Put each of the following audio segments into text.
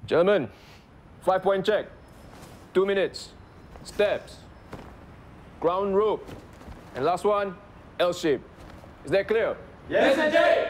Gentlemen, 5-point check. 2 minutes. Steps. Ground rope. And last one, L shape. Is that clear? Yes, NJ!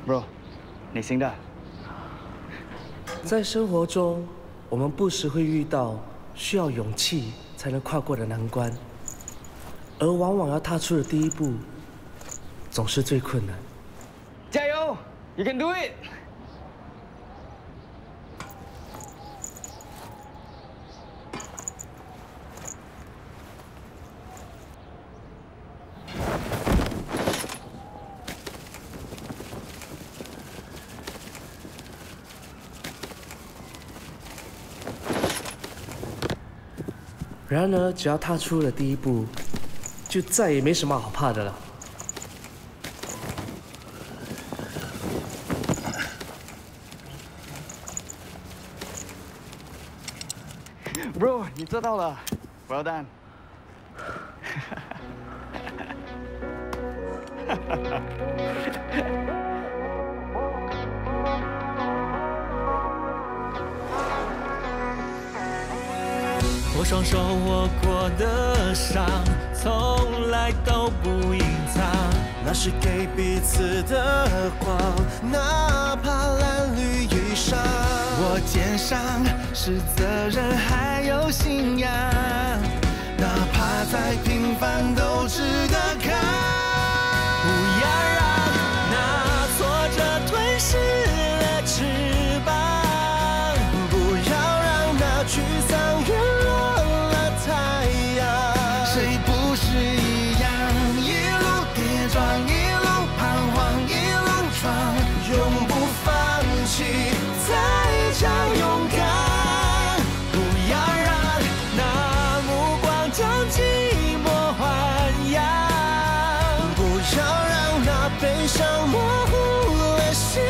Bro， 你行的。在生活中，我们不时会遇到需要勇气才能跨过的难关，而往往要踏出的第一步，总是最困难。加油 ！You can do it！ 然而，只要踏出了第一步，就再也没什么好怕的了。Bro， 你做到了 ，Well done！ 我双手握过的伤，从来都不隐藏。那是给彼此的光，哪怕褴褛与伤。我肩上是责任，还有信仰，哪怕再平凡都值得扛。不要让那挫折吞噬了翅膀，不要让那沮丧陨落了太阳。谁不是一样，一路跌撞，一路彷徨，一路闯，永不放弃，才叫勇敢。不要让那目光将寂寞豢养，不要让那悲伤模糊了希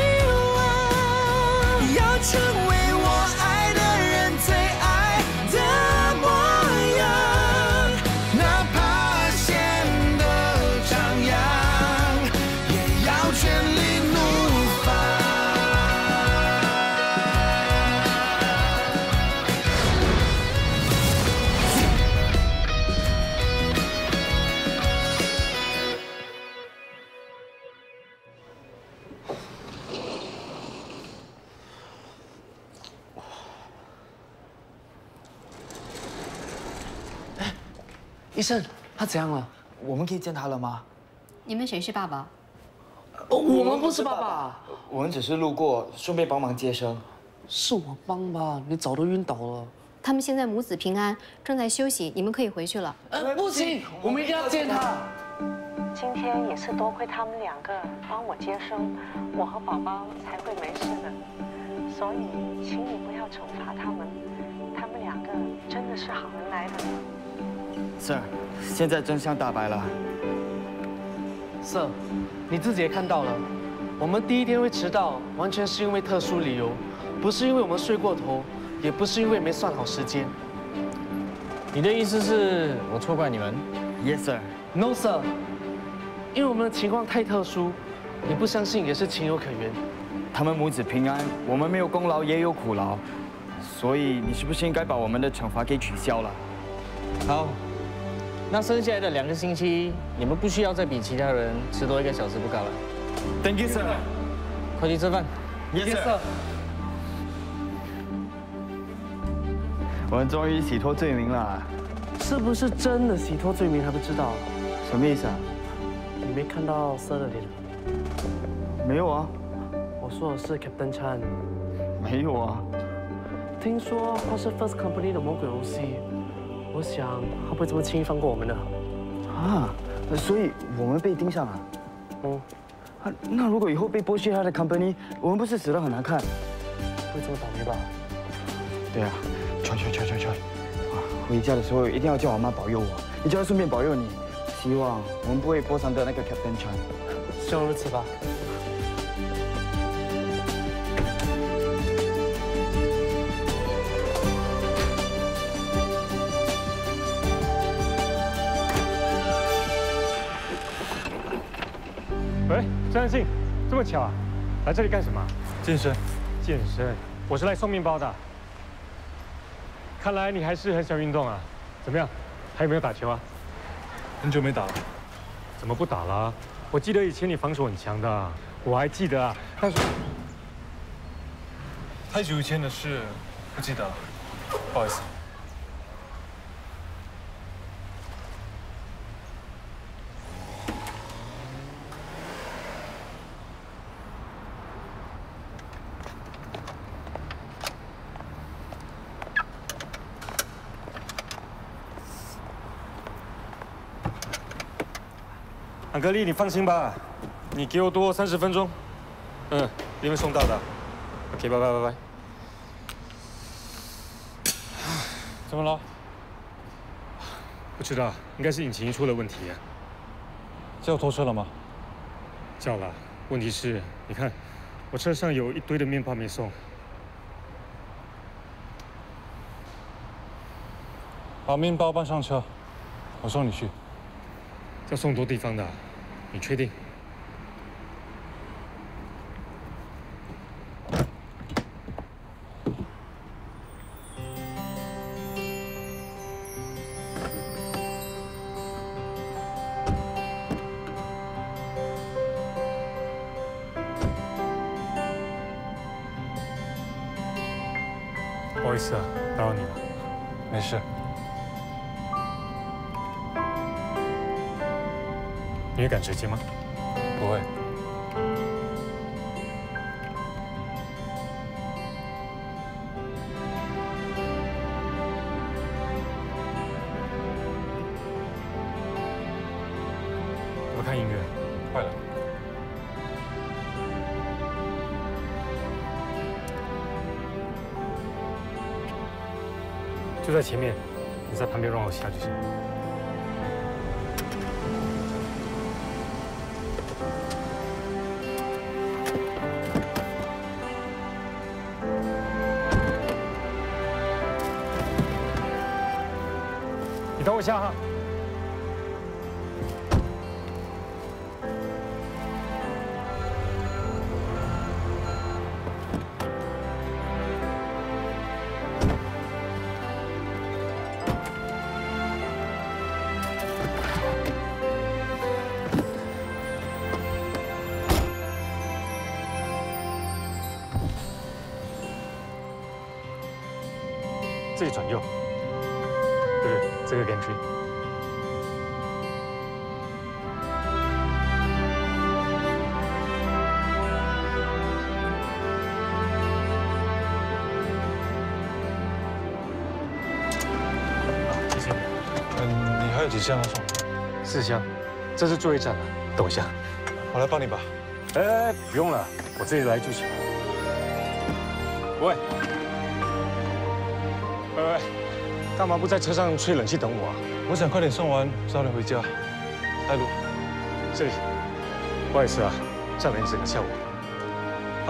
望。要成为我爱的人最爱的模样，哪怕显得张扬，也要全力怒放。医生，他怎样了？我们可以见他了吗？你们谁是爸爸？我们不是爸爸，我们只是路过，顺便帮忙接生。是我帮吧？你早都晕倒了。他们现在母子平安，正在休息，你们可以回去了。不行，我们一定要见他。今天也是多亏他们两个帮我接生，我和宝宝才会没事的。所以，请你不要惩罚他们，他们两个真的是好人来的。Sir， 现在真相大白了。Sir， 你自己也看到了，我们第一天会迟到，完全是因为特殊理由，不是因为我们睡过头，也不是因为没算好时间。你的意思是我错怪你们 Yes, sir. No, sir， 因为我们的情况太特殊，你不相信也是情有可原。他们母子平安，我们没有功劳也有苦劳，所以你是不是应该把我们的惩罚给取消了？好，那剩下来的2个星期，你们不需要再比其他人迟多1个小时不搞了。Thank you, sir. 快去吃饭。 Yes, sir. 我们终于洗脱罪名了。是不是真的洗脱罪名还不知道？什么意思啊？你没看到 Sir 的脸？没有啊。我说的是 Captain Chan。没有啊。听说他是 First Company 的魔鬼 OC， 我想他不会这么轻易放过我们的。啊，所以我们被盯上了。那如果以后被剥削他的 company， 我们不是死得很难看？会这么倒霉吧？对啊，求！啊，回家的时候一定要叫我妈保佑我，也叫她顺便保佑你。希望我们不会波上的那个 Captain Chan。希望如此吧。 喂，张安信，这么巧啊，来这里干什么？健身。健身，我是来送面包的。看来你还是很喜欢运动啊。怎么样，还有没有打球啊？很久没打了。怎么不打了？我记得以前你防守很强的，我还记得啊。但是太久以前的事，不记得了，不好意思。 安格丽，你放心吧，你给我多30分钟，你会送到的。OK， 拜。怎么了？不知道，应该是引擎出了问题。叫拖车了吗？叫了，问题是，你看，我车上有一堆的面包没送。把面包搬上车，我送你去。 要送多地方的，你确定？不好意思啊，打扰你了。没事。 你会赶时间吗？不会。我看音乐。快了。就在前面，你在旁边让我下就行。 你等我一下哈。这里转右。 不是这个 gantry。谢谢。你还有几箱要送？4箱，这是最后一站了。等我一下，我来帮你吧。哎，不用了，我自己来就行。喂。 干嘛不在车上吹冷气等我啊？我想快点送完，早点回家。带路。这里，不好意思啊，站了一整个下午。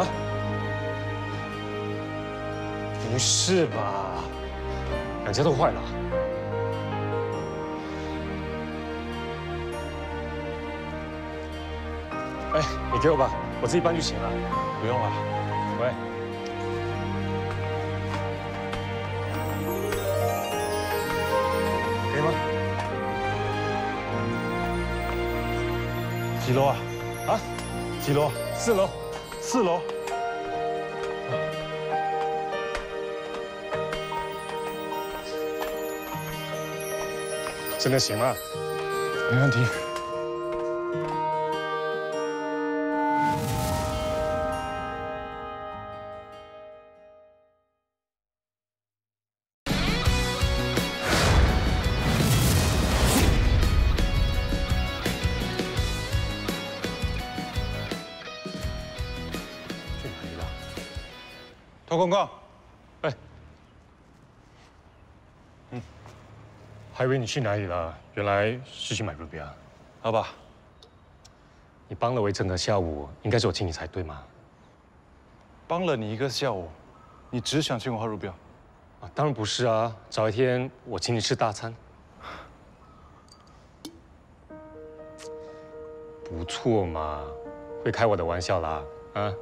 啊？不是吧？两家都坏了。哎，你给我吧，我自己搬就行了。不用了。喂。 可以吗？几楼啊？啊？几楼？4楼。4楼。真的行吗？没问题。偷公告。还以为你去哪里了，原来是去买路标。好吧，你帮了我一整个下午，应该是我请你才对吗？帮了你一个下午，你只想请我喝路标？啊，当然不是啊，找一天我请你吃大餐。不错嘛，会开我的玩笑啦，啊！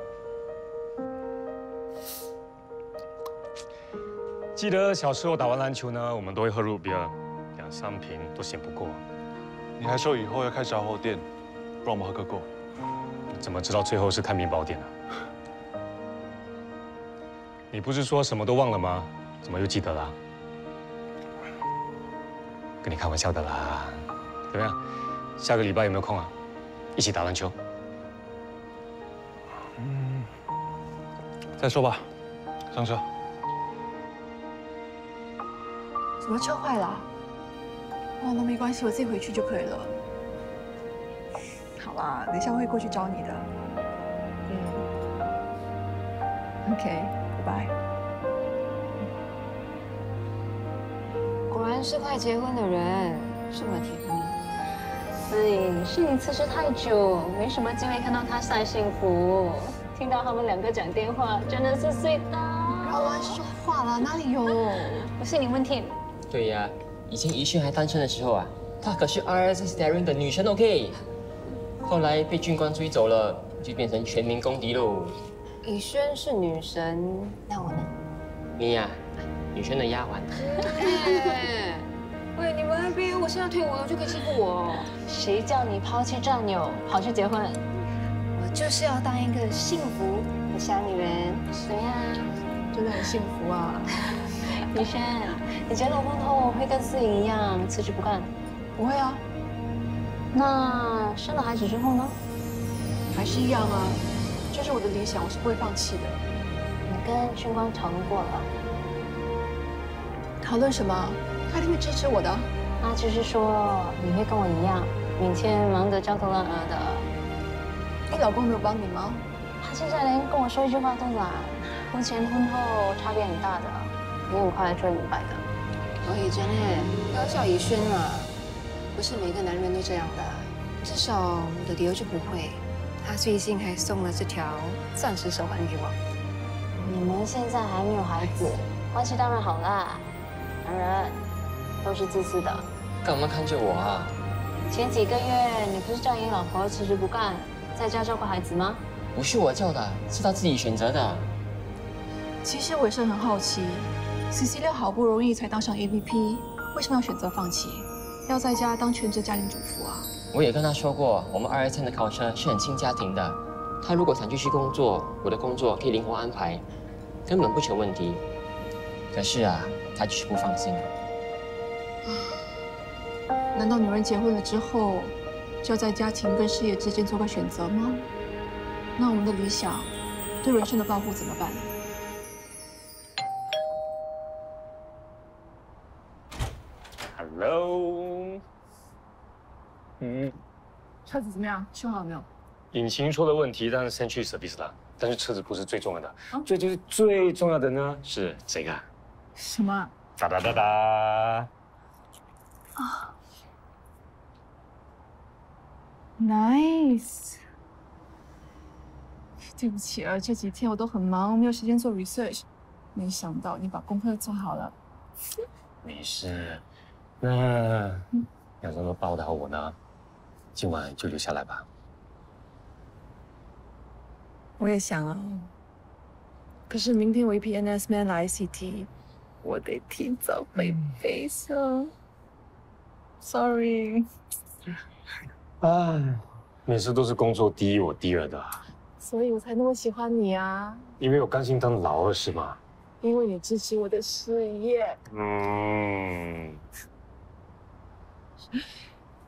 记得小时候打完篮球呢，我们都会喝路标，2、3瓶都嫌不够。你还说以后要开杂货店，让我们喝个够。怎么知道最后是开面包店啊？你不是说什么都忘了吗？怎么又记得了？跟你开玩笑的啦。怎么样？下个礼拜有没有空啊？一起打篮球？再说吧，上车。什么车坏了？哦，那没关系，我自己回去就可以了。好啦，等一下我会过去找你的。OK， 拜拜。果然是快结婚的人，是我铁粉。思颖，是你辞职太久，没什么机会看到他晒幸福。听到他们2个讲电话，真的是睡到。不要乱说话了，哪里有？不是你问题。对呀，以前怡萱还单身的时候啊，她可是 RS Daring 的女神 ，OK。后来被军官追走了，就变成全民公敌喽。以轩是女神，那我呢？你呀，女生的丫鬟。喂，你们那边我现在退伍了就可以欺负我？谁叫你抛弃战友跑去结婚？我就是要当一个幸福的小女人，怎么样？真的很幸福啊！以轩，你结了婚后会跟思颖一样辞职不干？不会啊。那生了孩子之后呢？还是一样啊，这是我的理想，我是不会放弃的。你跟军官讨论过了？讨论什么？他一定会支持我的。那就是说你会跟我一样，每天忙得焦头烂额的。你老公没有帮你吗？他现在连跟我说一句话都懒，婚前婚后差别很大的，你很快就会明白的。所以真的不要叫怡轩了，不是每个男人都这样的，至少我的刘就不会。他最近还送了这条钻石手环给我。你们现在还没有孩子，关系当然好啦。男人都是自私的。干嘛看着我啊？前几个月你不是叫你老婆辞职不干，在家照顾孩子吗？不是我叫的，是他自己选择的。其实我也是很好奇，Cecilia 好不容易才当上 AVP， 为什么要选择放弃，要在家当全职家庭主妇啊？我也跟他说过，我们223的考车是很亲家庭的。他如果想继续工作，我的工作可以灵活安排，根本不成问题。可是啊，他就是不放心。难道女人结婚了之后，就要在家庭跟事业之间做个选择吗？那我们的理想，对人生的抱负怎么办？Hello。车子怎么样？修好了没有？引擎出了问题，但是先去 service 了。但是车子不是最重要的，最重要的呢是这个。什么？哒哒哒哒。啊 ，nice。对不起啊，这几天我都很忙，没有时间做 research。没想到你把功课做好了。没事，那要怎么报答我呢？今晚就留下来吧。我也想啊，可是明天我一批 NS man 来 ICT， 我得提早回北上。Sorry。哎，每次都是工作第一，我第二的。所以我才那么喜欢你啊。因为我甘心当老二是吗？因为你支持我的事业。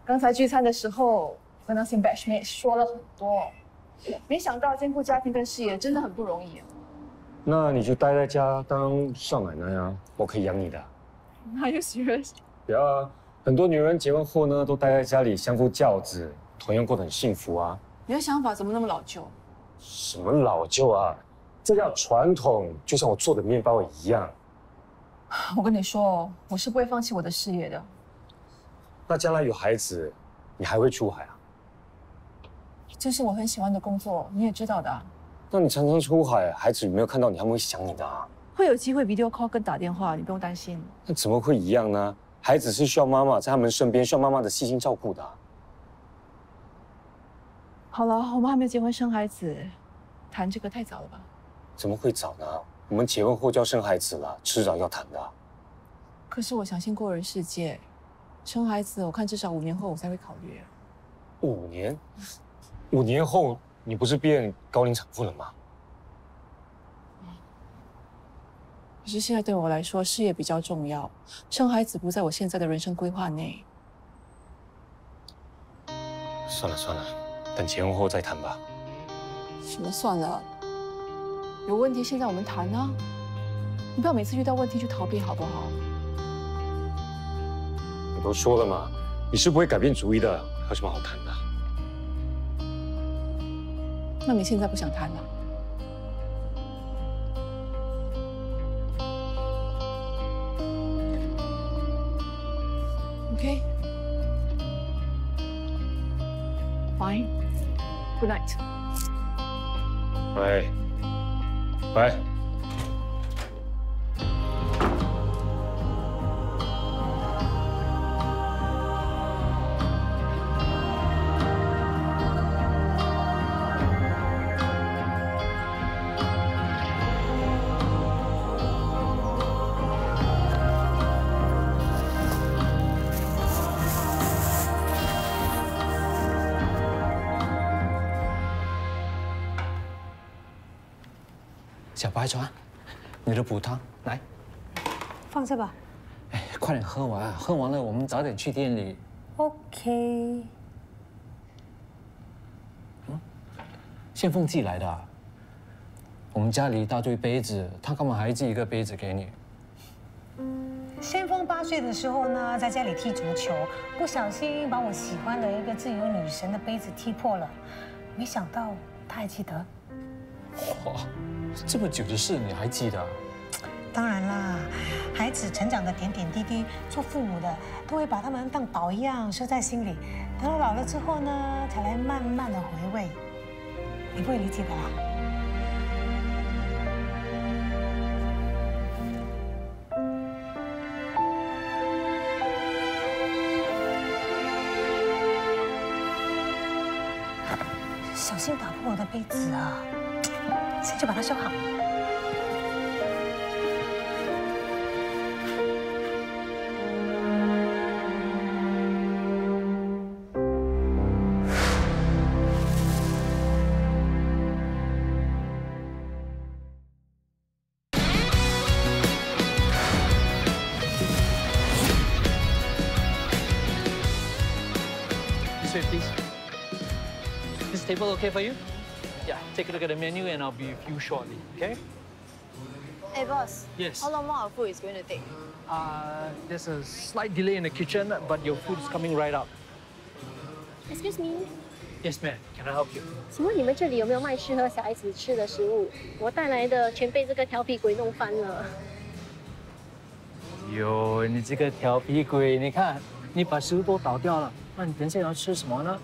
刚才聚餐的时候，跟那些 batchmate 说了很多，没想到兼顾家庭跟事业真的很不容易。那你就待在家当少奶奶啊，我可以养你的。Are you serious？ 不要啊，很多女人结婚后呢，都待在家里相夫教子，同样过得很幸福啊。你的想法怎么那么老旧？什么老旧啊？这叫传统，就像我做的面包一样。我跟你说，我是不会放弃我的事业的。那将来有孩子，你还会出海啊？这是我很喜欢的工作，你也知道的啊。那你常常出海，孩子有没有看到你，他们会想你的啊。会有机会 video call 跟打电话，你不用担心。那怎么会一样呢？孩子是需要妈妈在他们身边，需要妈妈的细心照顾的啊。好了，我们还没有结婚生孩子，谈这个太早了吧？怎么会早呢？我们结婚后就要生孩子了，迟早要谈的。可是我想先过人世界，生孩子我看至少5年后我才会考虑。5年？5年后你不是变高龄产妇了吗？可是现在对我来说，事业比较重要，生孩子不在我现在的人生规划内。算了算了，等结婚后再谈吧。什么算了？有问题现在我们谈啊！你不要每次遇到问题就逃避，好不好？我都说了嘛，你是不会改变主意的，还有什么好谈的？那你现在不想谈了？Okay. Fine. Good night. 喂，喂。小白船，你的补汤来，放这吧。哎，快点喝完啊！喝完了我们早点去店里。OK。宪凤寄来的啊。我们家里一大堆杯子，他干嘛还寄一个杯子给你？先锋8岁的时候呢，在家里踢足球，不小心把我喜欢的一个自由女神的杯子踢破了，没想到他还记得。哇！这么久的事你还记得？当然啦，孩子成长的点点滴滴，做父母的都会把他们当宝一样收在心里，等到老了之后呢，才来慢慢的回味。你不会理解的啦。小心打破我的杯子啊！先去把它收好。This way, please. This table okay for you? Yeah, take a look at the menu and I'll be with you shortly, okay? Hey, boss. Yes. How long more our food is going to take? There's a slight delay in the kitchen, but your food is coming right up. Excuse me. Yes, ma'am. Can I help you? 请问你们这里有没有卖适合小孩子吃的食物？我带来的全被这个调皮鬼弄翻了。哟，你这个调皮鬼，你看，你把食物都倒掉了，那你等下要吃什么呢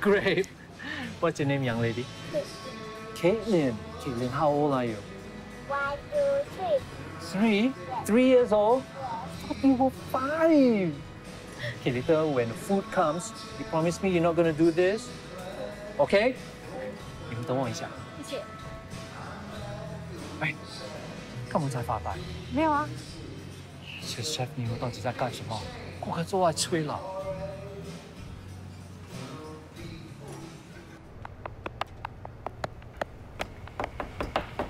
？Grape. What's your name, young lady? Caitlin. Caitlin, how old are you? 1, 2, 3? 3. 3 years old? I thought you were 5. Okay, later when the food comes, you promise me you're not gonna do this, okay? 你们等我一下。谢谢。哎，干嘛在发呆？没有啊。这 chef 你们到底在干什么？顾客都爱催了。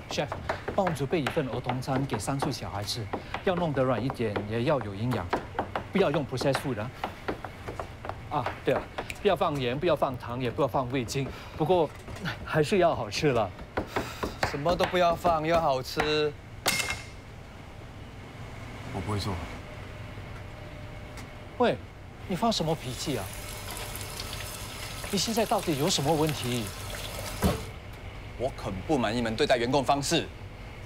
Chef， 帮我准备一份儿童餐给3岁小孩吃，要弄得软一点，也要有营养，不要用 processed food 啊。啊，对了，不要放盐，不要放糖，也不要放味精，不过还是要好吃了。什么都不要放，要好吃。我不会做。喂，你发什么脾气啊？你现在到底有什么问题？我很不满你们对待员工方式。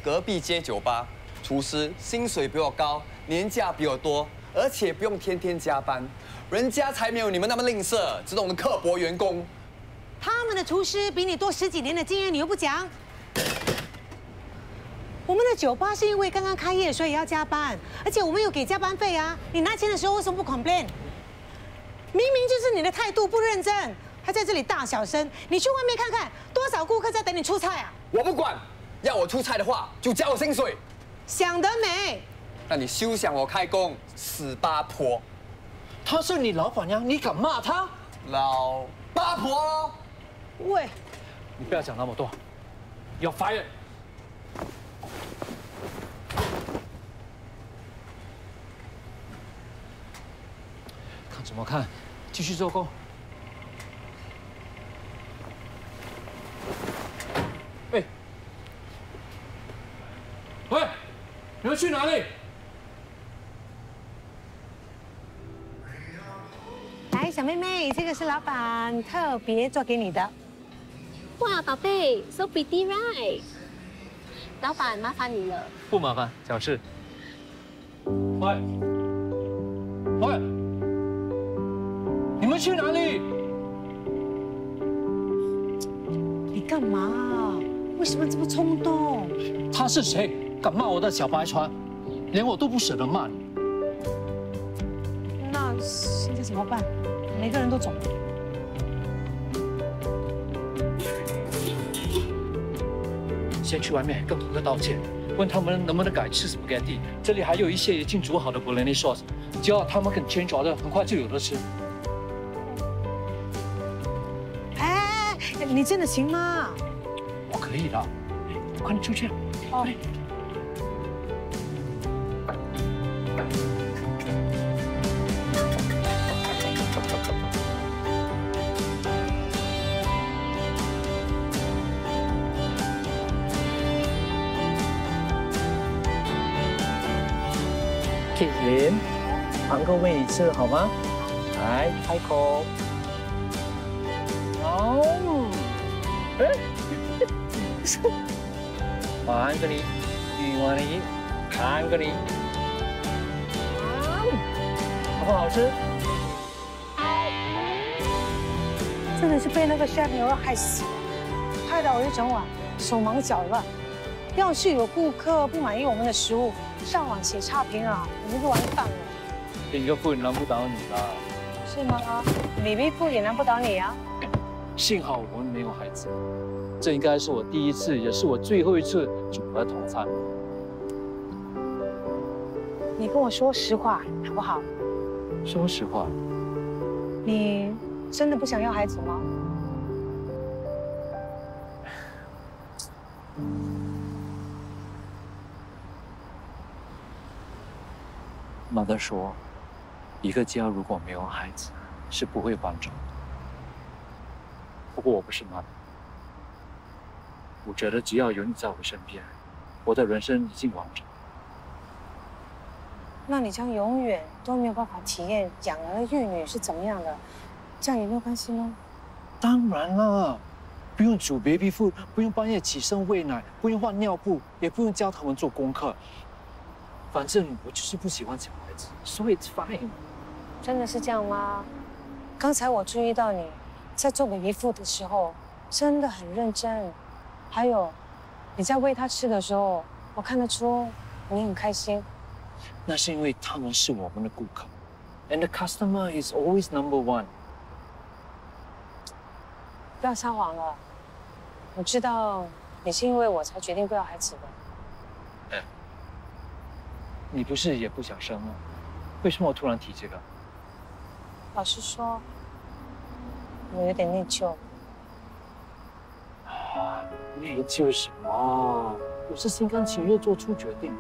隔壁街酒吧厨师薪水比我高，年假比我多，而且不用天天加班，人家才没有你们那么吝啬，只懂得刻薄员工。他们的厨师比你多10几年的经验，你又不讲。我们的酒吧是因为刚刚开业，所以要加班，而且我们有给加班费啊。你拿钱的时候为什么不 complain？ 明明就是你的态度不认真，还在这里大小声。你去外面看看，多少顾客在等你出菜啊！我不管，要我出菜的话就加我薪水。想得美！那你休想我开工，死八婆！她是你老板娘，你敢骂她？老八婆！喂，你不要讲那么多，要 fire！ 看什么看？继续做工。喂，喂，你们去哪里？来，小妹妹，这个是老板特别做给你的。哇，宝贝 ，so pretty right？ 老板，麻烦你了。不麻烦，小事。喂，喂，你们去哪里？你干嘛？为什么这么冲动？他是谁？敢骂我的小白船，连我都不舍得骂你。那现在怎么办？每个人都走。先去外面跟顾客道歉，问他们能不能改吃 spaghetti。这里还有一些已经煮好的 bolognese sauce， 只要他们肯 change order， 很快就有得吃。哎，你真的行吗？我可以的，快点出去，快点。Caitlin， Uncle 喂你吃好吗？来，开口。哦，哎，还给你，我你，还给你，好不好吃？真的是被那个 chef 牛肉害死，害得我一整晚手忙脚乱。要是有顾客不满意我们的食物，上网写差评啊，我们就完蛋了。一个妇难不倒你啦。是吗？李碧富也难不倒你啊。幸好我们没有孩子，这应该是我第一次，也是我最后一次煮儿童餐。你跟我说实话好不好？说实话，你真的不想要孩子吗？Mother 说，一个家如果没有孩子，是不会完整的。不过我不是 Mother， 我觉得只要有你在我身边，我的人生已经完整。那你将永远都没有办法体验养儿育女是怎么样的，这样也没有关系吗？当然了，不用煮 baby food， 不用半夜起身喂奶，不用换尿布，也不用教他们做功课。反正我就是不喜欢小孩子，所以 it's fine。真的是这样吗？刚才我注意到你在做baby food的时候，真的很认真。还有，你在喂他吃的时候，我看得出你很开心。那是因为他们是我们的顾客 ，and the customer is always number one。不要撒谎了，我知道你是因为我才决定不要孩子的。你不是也不想生吗？为什么我突然提这个？老实说，我有点内疚。内疚什么？我是心甘情愿做出决定的。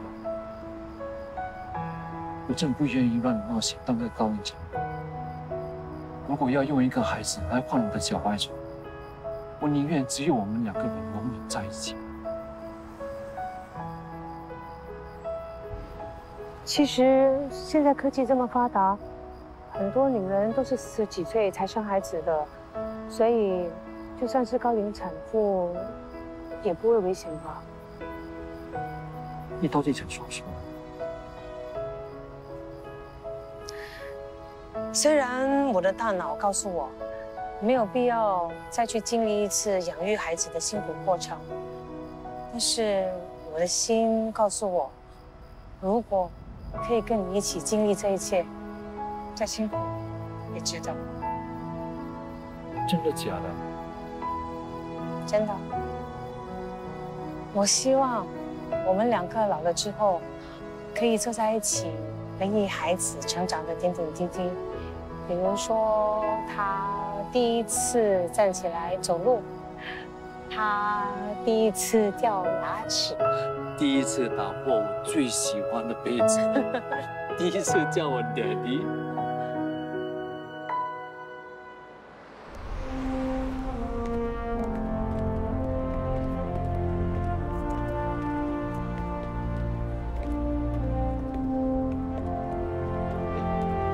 我真不愿意让你冒险当个高龄产妇。如果要用一个孩子来换我的小白船，我宁愿只有我们2个人永远在一起。其实现在科技这么发达，很多女人都是40几岁才生孩子的，所以就算是高龄产妇，也不会危险吧？你到底想说什么？虽然我的大脑告诉我，没有必要再去经历一次养育孩子的辛苦过程，但是我的心告诉我，如果可以跟你一起经历这一切，再辛苦也值得。真的假的？真的。我希望我们两个老了之后，可以坐在一起，回忆孩子成长的点点滴滴。比如说，他第一次站起来走路，他第一次掉牙齿，第一次打破我最喜欢的杯子，第一次叫我爹地。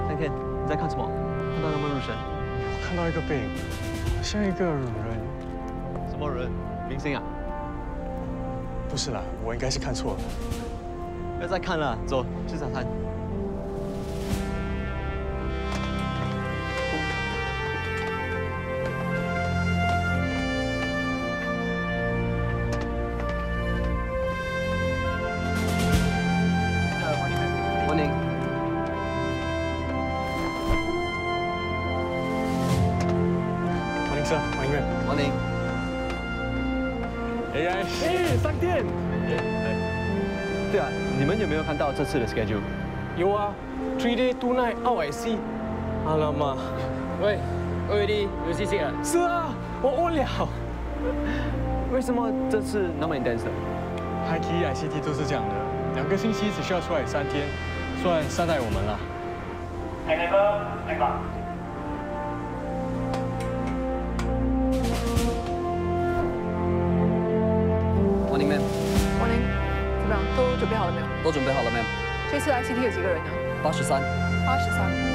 三 K， 你在看什么？看到有没有入神？我看到一个背影，好像一个人。什么人？明星啊？不是啦，我应该是看错了。不要再看了，走，吃早餐。欢迎。欢迎sir，欢迎。欢迎。哎，商店。对啊，你们有没有看到这次的 schedule？ 有啊 ，3 day 2 night out at sea。alamak，喂 ，already 有信心啊？是啊，我饿了。为什么这次那么 intense？ High Key ICT 都是这样的，2个星期只需要出来3天，算善待我们了。来吧。欢迎 ，ma'am。王宁，怎么样？都准备好了没有？都准备好了 ，ma'am。这次 ICT 有几个人呢83。83。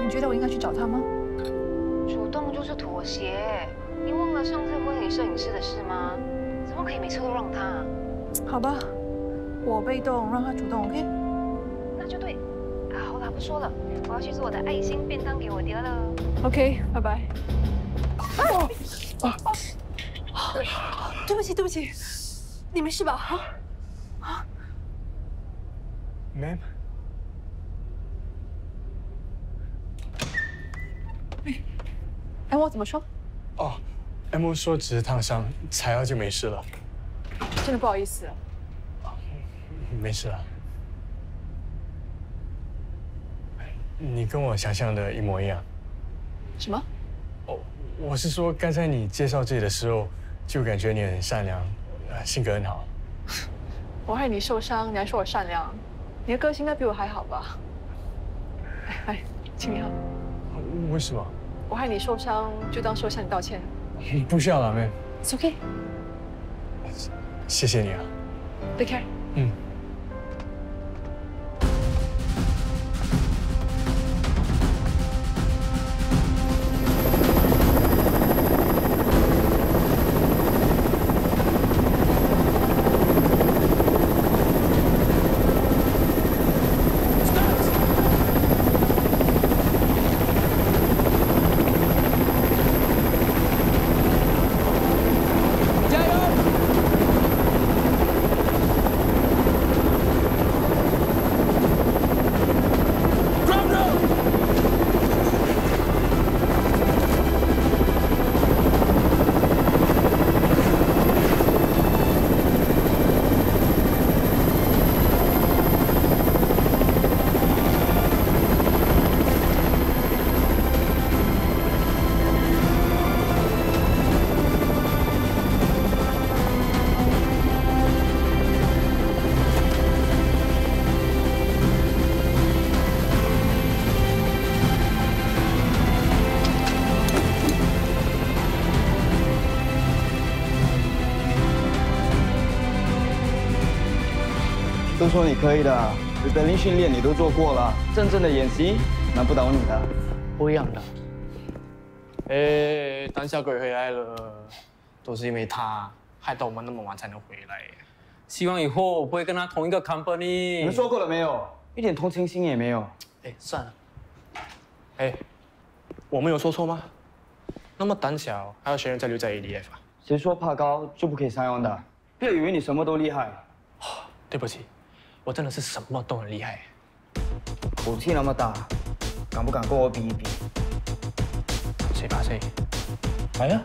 你觉得我应该去找他吗？主动就是妥协。你忘了上次婚礼摄影师的事吗？怎么可以每次都让他？好吧，我被动，让他主动 ，OK？ 那就对。好啦，不说了，我要去做我的爱心便当给我爹了。 OK， 拜拜。对不起，对不起，你没事吧？啊 ，ma'am。哎，我怎么说？哦 ，M 说只是烫伤，踩到就没事了。真的不好意思。没事了。你跟我想象的一模一样。什么？哦，我是说，刚才你介绍自己的时候，就感觉你很善良，性格很好。我害你受伤，你还说我善良，你的个性应该比我还好吧？来，请你喝。为什么？我害你受伤，就当是我向你道歉。不需要了，妹。It's okay。谢谢你啊。Take care。嗯。都说你可以的，rebellion训练你都做过了，真正的演习难不倒你的。不一样的。哎，胆小鬼回来了，都是因为他害到我们那么晚才能回来。希望以后我不会跟他同一个 company。你们说过了没有？一点同情心也没有。哎，算了。哎，我没有说错吗？那么胆小，还有谁人再留在 ADF 啊？谁说爬高就不可以上岸的？不要以为你什么都厉害。对不起，我真的是什么都很厉害。口气那么大，敢不敢跟我比一比？谁怕谁？来呀！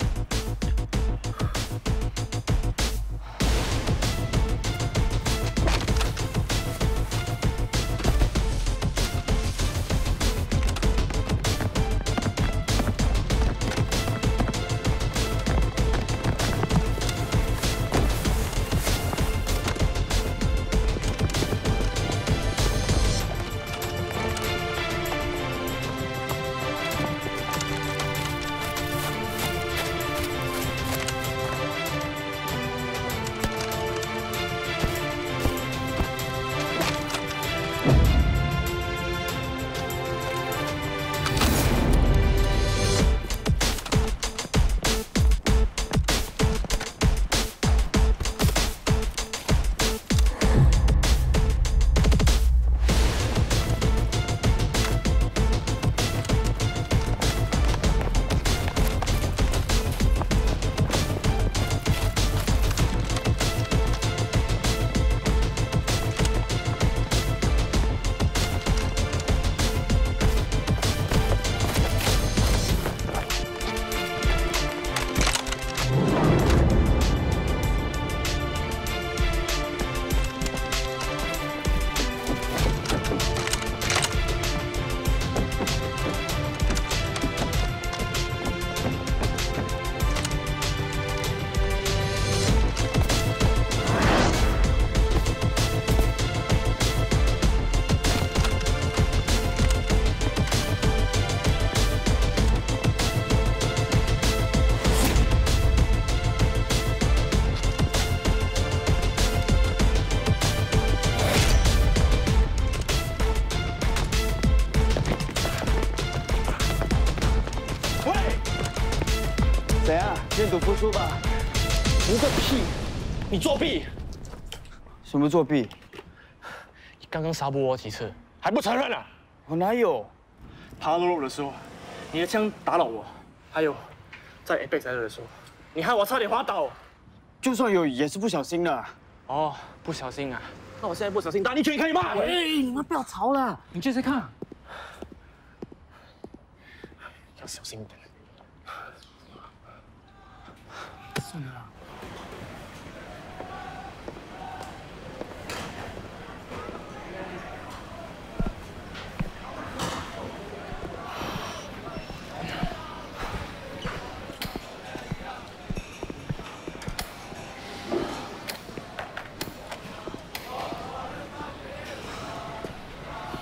怎样？愿赌服输吧？服个屁！你作弊！什么作弊？你刚刚杀过我几次，还不承认啊？我哪有？爬楼的时候，你的枪打倒我，还有在 Apex 的时候，你害我差点滑倒。就算有，也是不小心的。哦，不小心啊？那我现在不小心打你一拳可以吗？哎，你们不要吵了，你接着看。要小心一点。算了啦。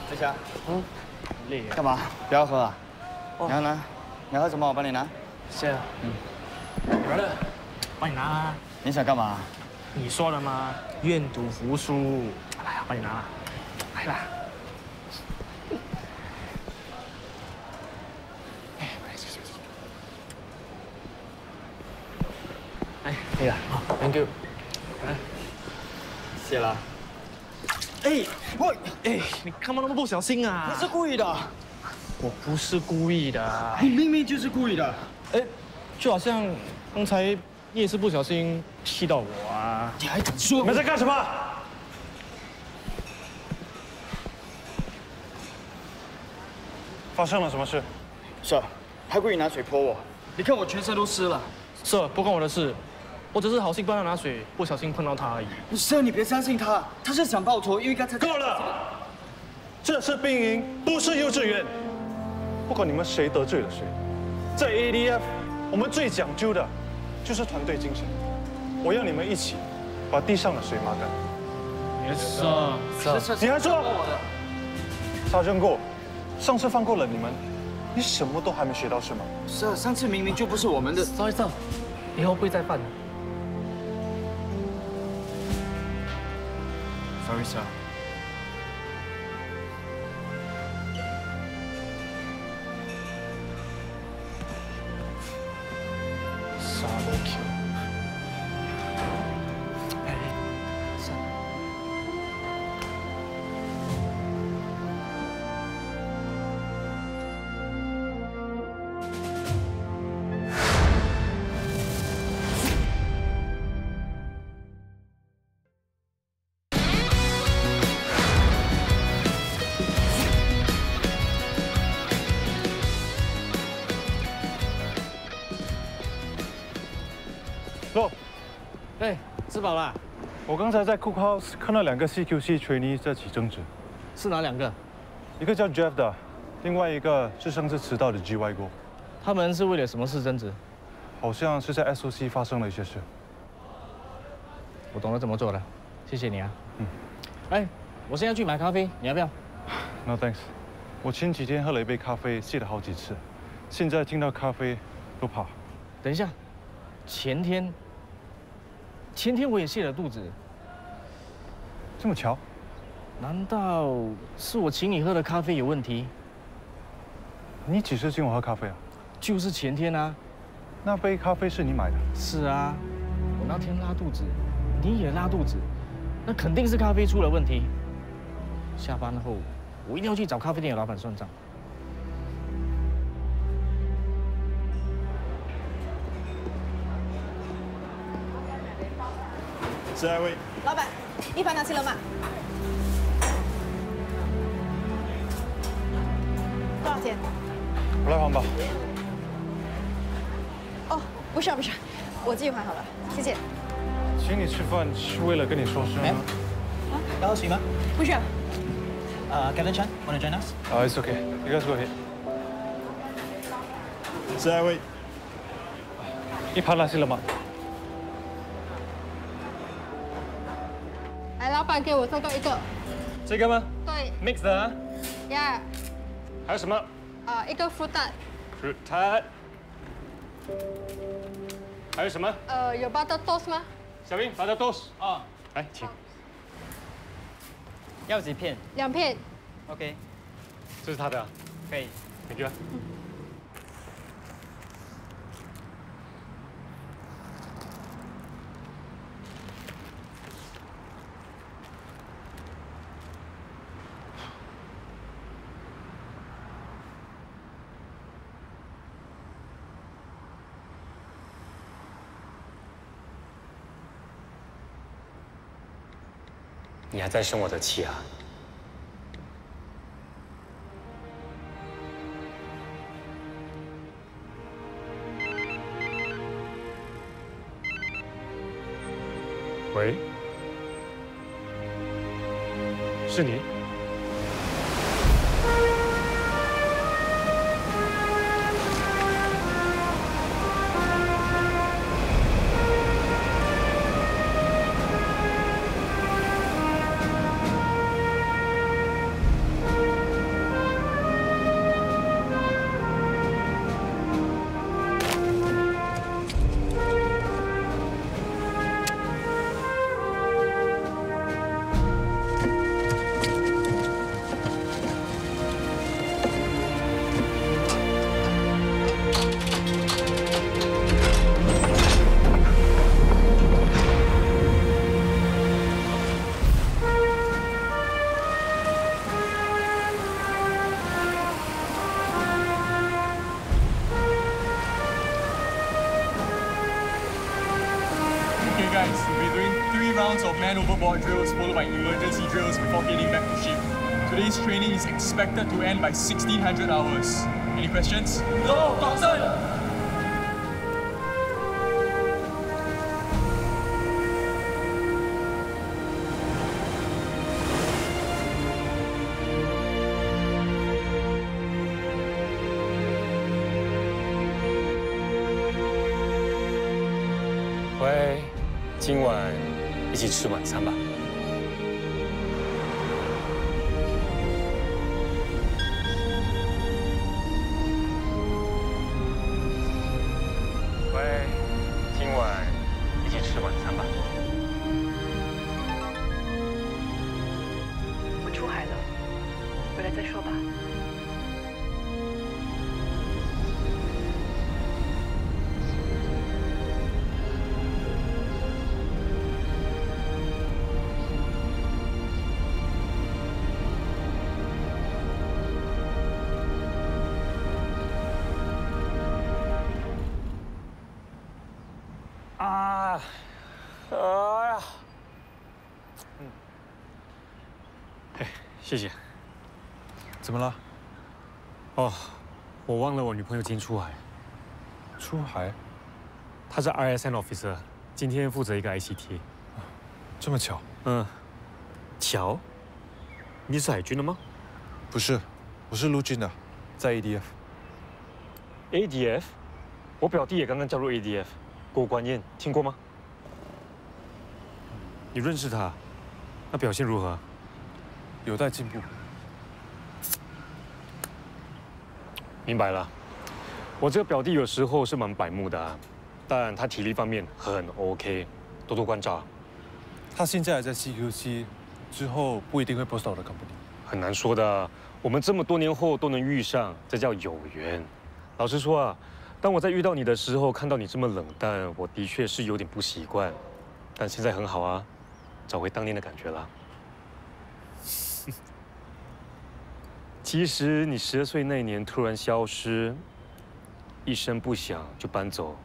等下，累啊。干嘛？不要喝啊？你要拿？你要喝什么？我帮你拿。是啊。来了，帮你拿啊。你想干嘛？你说了吗？愿赌服输。来，帮你拿了。来啦。哎，可以了。好 ，Thank you。来，谢了。哎，你干嘛那么不小心啊？你是故意的。我不是故意的。你明明就是故意的。哎，就好像刚才你也是不小心踢到我啊。你还敢说？你们在干什么？发生了什么事？是，他故意拿水泼我。你看我全身都湿了。是，不关我的事。我只是好心帮他拿水，不小心碰到他而已。是，你别相信他，他是想报仇，因为刚才够了。这是兵营，不是幼稚园。不管你们谁得罪了谁，在 ADF， 我们最讲究的就是团队精神。我要你们一起把地上的水抹干。是。你还说？沙真过，上次放过了你们，你什么都还没学到是吗？是啊，上次明明就不是我们的。Sorry， 以后不会再犯了。 Sorry， sir。Barbecue。哎，算了。Lo， 哎，吃饱了？我刚才在 Cook House 看到2个 CQC trainee 在起争执。是哪2个？一个叫 Jeff 的，另外一个是上次迟到的 GY 哥。他们是为了什么事争执？好像是在 SOC 发生了一些事。我懂得怎么做了，谢谢你啊。嗯。哎，我现在去买咖啡，你要不要 ？No thanks。我前几天喝了一杯咖啡，泻了好几次，现在听到咖啡都怕。等一下。 前天我也泻了肚子，这么巧？难道是我请你喝的咖啡有问题？你几时请我喝咖啡啊？就是前天啊。那杯咖啡是你买的？是啊，我那天拉肚子，你也拉肚子，那肯定是咖啡出了问题。下班后，我一定要去找咖啡店的老板算账。 下一位，老板，一盘拿去了吗？多少钱？我来还吧。哦，不是，我自己还好了，谢谢。请你吃饭是为了跟你说声。要喝水吗？不需要。Captain Chan, wanna join us? It's okay. You guys go ahead. 下一位，一盘拿去了吗？ 来，老板给我这个一个。这个吗？对。 Mix 的啊。Yeah。还有什么？一个 fruit tart。fruit tart。还有什么？有 butter toast 吗？小明 ，butter toast。哦。来，请。要几片？2片。OK。这是他的啊。可以。Thank you。 你还在生我的气啊？喂，是你？Of man overboard drills followed by emergency drills before heading back to ship. Today's training is expected to end by 1600 hours. Any questions? No, Thompson! 喂，今晚一起吃晚餐吧。喂，今晚一起吃晚餐吧。我出海了，回来再说吧。谢谢。怎么了？哦，我忘了我女朋友今天出海。出海？她是 RSN officer， 今天负责一个 ICT。这么巧？嗯，巧？你是海军的吗？不是，我是陆军的，在 ADF。ADF？ 我表弟也刚刚加入 ADF， 郭观燕，听过吗？你认识他？他表现如何？有待进步。明白了。我这个表弟有时候是蛮白目的啊，但他体力方面很 OK， 多多关照。他现在还在 CQC， 之后不一定会 post 到我的 company。很难说的，我们这么多年后都能遇上，这叫有缘。老实说啊，当我在遇到你的时候，看到你这么冷淡，我的确是有点不习惯。但现在很好啊，找回当年的感觉了。其实你12岁那年突然消失，一声不响就搬走，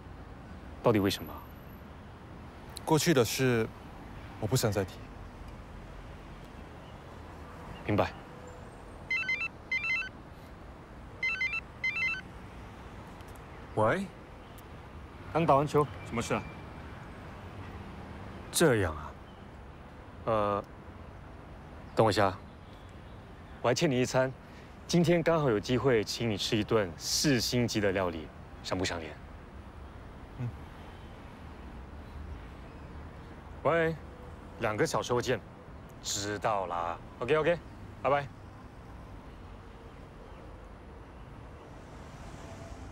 到底为什么？过去的事，我不想再提。明白。喂，刚打完球，什么事啊？这样啊，等我一下，我还欠你一餐。今天刚好有机会请你吃一顿4星级的料理，想不想念？嗯。喂，2个小时后见。知道啦。OK， 拜拜。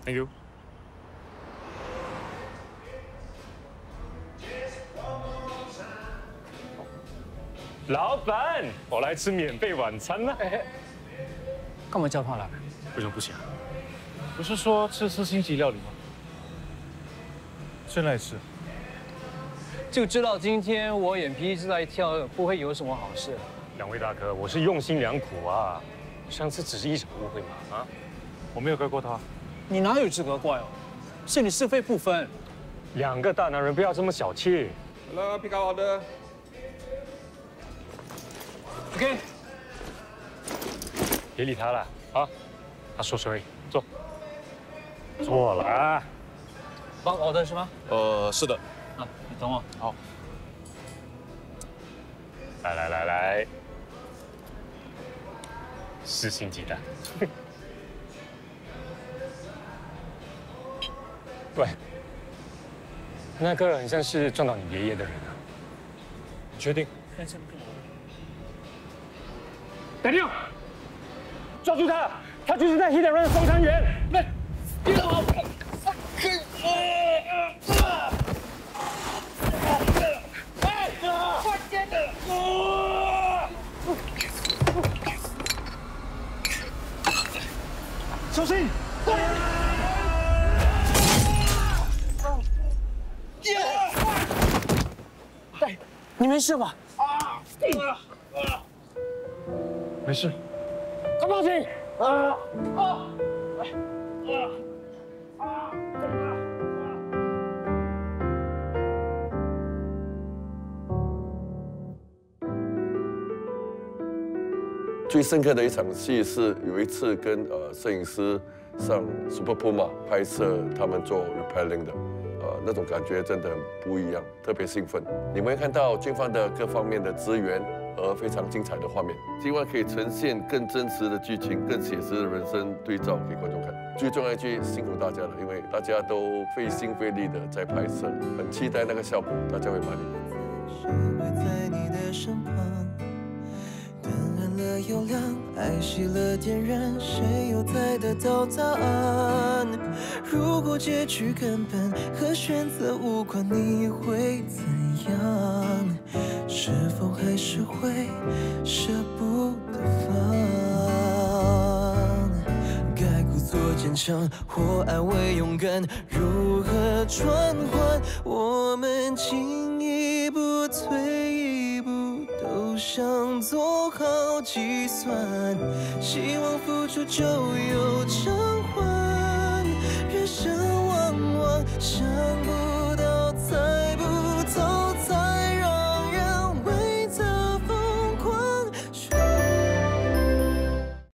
Thank you。老板，我来吃免费晚餐了。干嘛叫他来？为什么不行啊？不是说吃4星级料理吗？现在吃。就知道今天我眼皮一直在跳，不会有什么好事。2位大哥，我是用心良苦啊，上次只是一场误会嘛，啊，我没有怪过他。你哪有资格怪哦？是你是非不分。2个大男人不要这么小气。Hello, pick up order. OK。别理他了啊，他说sorry，坐。坐了啊。帮 order 是吗？是的。啊，你等我。好。来，4星级的。喂，那个很像是撞到你爷爷的人啊。你确定？打掉！抓住他！他就是在 Hit and Run 的送餐员。来，别动！快点的！小心！哎，你没事吧？没事。快报警！最深刻的一场戏是有一次跟摄影师上 Super Puma 拍摄，他们做 repelling 的，那种感觉真的很不一样，特别兴奋。你们会看到军方的各方面的资源和非常精彩的画面，希望可以呈现更真实的剧情、更写实的人生对照给观众看。最重要一句，辛苦大家了，因为大家都费心费力的在拍摄，很期待那个效果，大家会满意。在你的身旁，灯暗了又亮，爱熄了点燃，谁又猜得到答案？如果结局根本和选择无关，你会怎样？是否还是会舍不得放？该故作坚强或安慰勇敢，如何转换？我们进一步退一步，都想做好计算，希望付出就有成